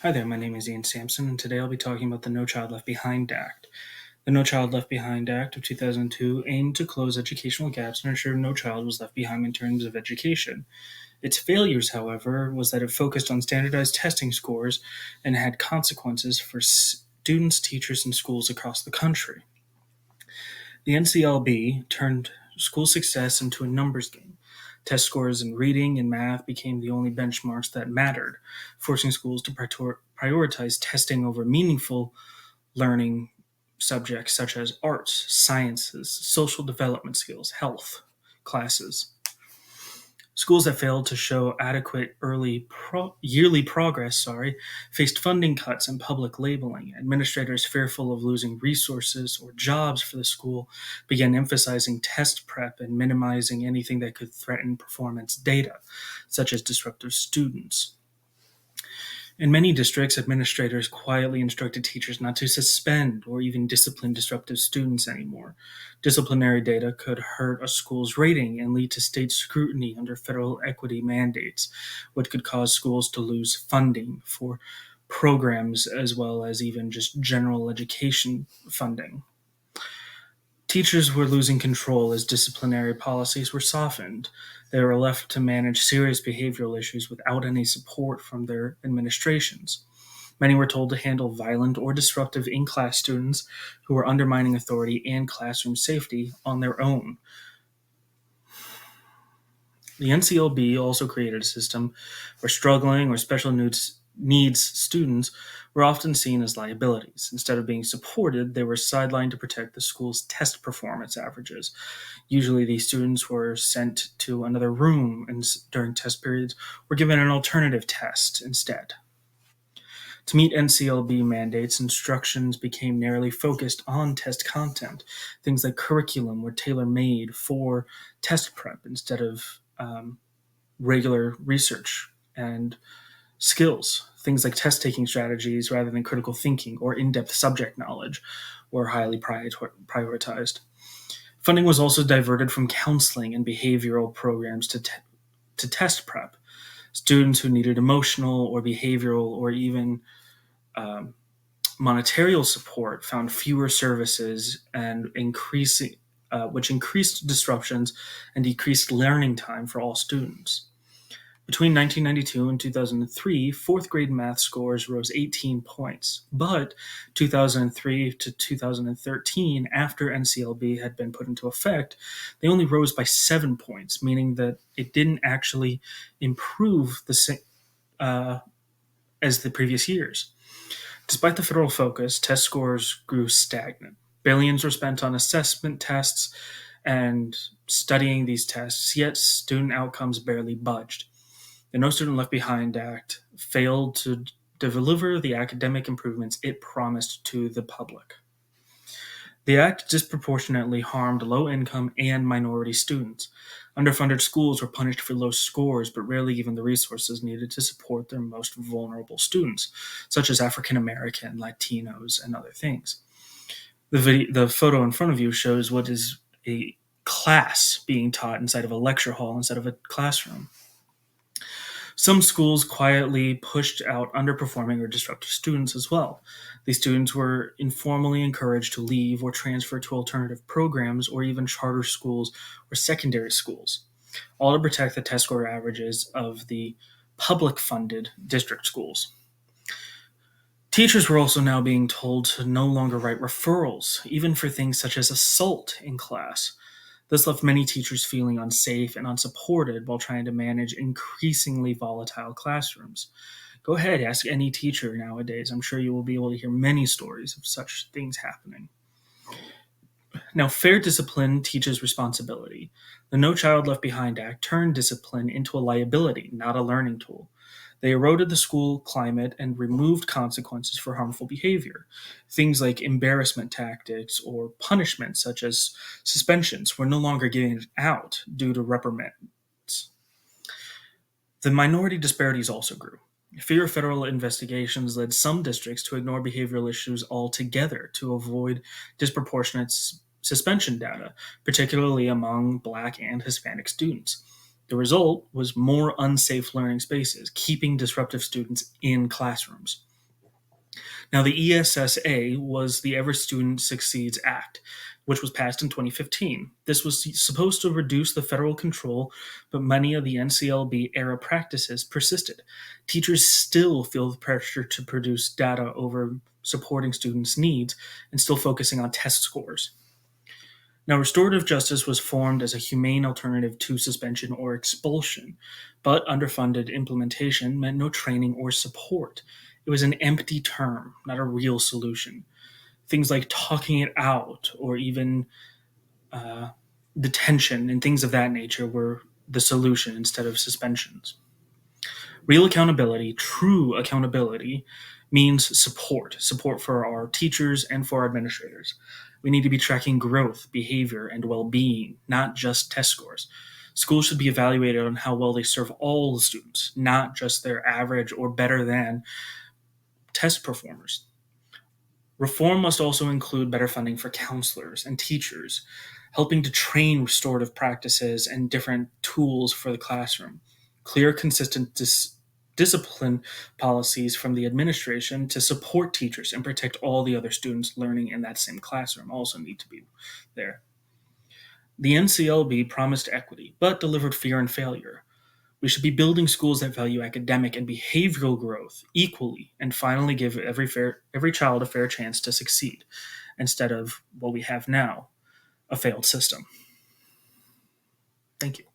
Hi there, my name is Ian Sampson, and today I'll be talking about the No Child Left Behind Act. The No Child Left Behind Act of 2002 aimed to close educational gaps and ensure no child was left behind in terms of education. Its failures, however, was that it focused on standardized testing scores and had consequences for students, teachers, and schools across the country. The NCLB turned school success into a numbers game. Test scores in reading and math became the only benchmarks that mattered, forcing schools to prioritize testing over meaningful learning subjects such as arts, sciences, social development skills, health classes. Schools that failed to show adequate yearly progress, faced funding cuts and public labeling. Administrators fearful of losing resources or jobs for the school began emphasizing test prep and minimizing anything that could threaten performance data, such as disruptive students. In many districts, administrators quietly instructed teachers not to suspend or even discipline disruptive students anymore. Disciplinary data could hurt a school's rating and lead to state scrutiny under federal equity mandates, which could cause schools to lose funding for programs as well as even just general education funding. Teachers were losing control as disciplinary policies were softened. They were left to manage serious behavioral issues without any support from their administrations. Many were told to handle violent or disruptive in class students who were undermining authority and classroom safety on their own. The NCLB also created a system where struggling or special needs students were often seen as liabilities. Instead of being supported, they were sidelined to protect the school's test performance averages. Usually, these students were sent to another room and during test periods were given an alternative test instead. To meet NCLB mandates, instructions became narrowly focused on test content. Things like curriculum were tailor-made for test prep instead of regular research and skills. Things like test-taking strategies rather than critical thinking or in-depth subject knowledge were highly prioritized. Funding was also diverted from counseling and behavioral programs to test prep. Students who needed emotional or behavioral or even monetary support found fewer services and which increased disruptions and decreased learning time for all students. Between 1992 and 2003, fourth grade math scores rose 18 points, but 2003 to 2013, after NCLB had been put into effect, they only rose by 7 points, meaning that it didn't actually improve as the previous years. Despite the federal focus, test scores grew stagnant. Billions were spent on assessment tests and studying these tests, yet student outcomes barely budged. The No Student Left Behind Act failed to deliver the academic improvements it promised to the public. The act disproportionately harmed low-income and minority students. Underfunded schools were punished for low scores, but rarely given the resources needed to support their most vulnerable students, such as African American, Latinos, and other things. The photo in front of you shows what is a class being taught inside of a lecture hall instead of a classroom. Some schools quietly pushed out underperforming or disruptive students as well. These students were informally encouraged to leave or transfer to alternative programs or even charter schools or secondary schools, all to protect the test score averages of the public-funded district schools. Teachers were also now being told to no longer write referrals, even for things such as assault in class. This left many teachers feeling unsafe and unsupported while trying to manage increasingly volatile classrooms. Go ahead, ask any teacher nowadays. I'm sure you will be able to hear many stories of such things happening. Now, fair discipline teaches responsibility. The No Child Left Behind Act turned discipline into a liability, not a learning tool. They eroded the school climate and removed consequences for harmful behavior. Things like embarrassment tactics or punishments, such as suspensions, were no longer given out due to reprimands. The minority disparities also grew. Fear of federal investigations led some districts to ignore behavioral issues altogether to avoid disproportionate suspension data, particularly among Black and Hispanic students. The result was more unsafe learning spaces, keeping disruptive students in classrooms. Now, the ESSA was the Every Student Succeeds Act, which was passed in 2015. This was supposed to reduce the federal control, but many of the NCLB era practices persisted. Teachers still feel the pressure to produce data over supporting students' needs and still focusing on test scores. Now, restorative justice was formed as a humane alternative to suspension or expulsion, but underfunded implementation meant no training or support. It was an empty term, not a real solution. Things like talking it out or even uh, detention and things of that nature were the solution instead of suspensions. Real accountability, true accountability, means support for our teachers and for our administrators. We need to be tracking growth, behavior, and well being, not just test scores. Schools should be evaluated on how well they serve all the students, not just their average or better than test performers. Reform must also include better funding for counselors and teachers, helping to train restorative practices and different tools for the classroom. Clear, consistent discipline policies from the administration to support teachers and protect all the other students learning in that same classroom also need to be there. The NCLB promised equity, but delivered fear and failure. We should be building schools that value academic and behavioral growth equally and finally give every child a fair chance to succeed instead of what we have now, a failed system. Thank you.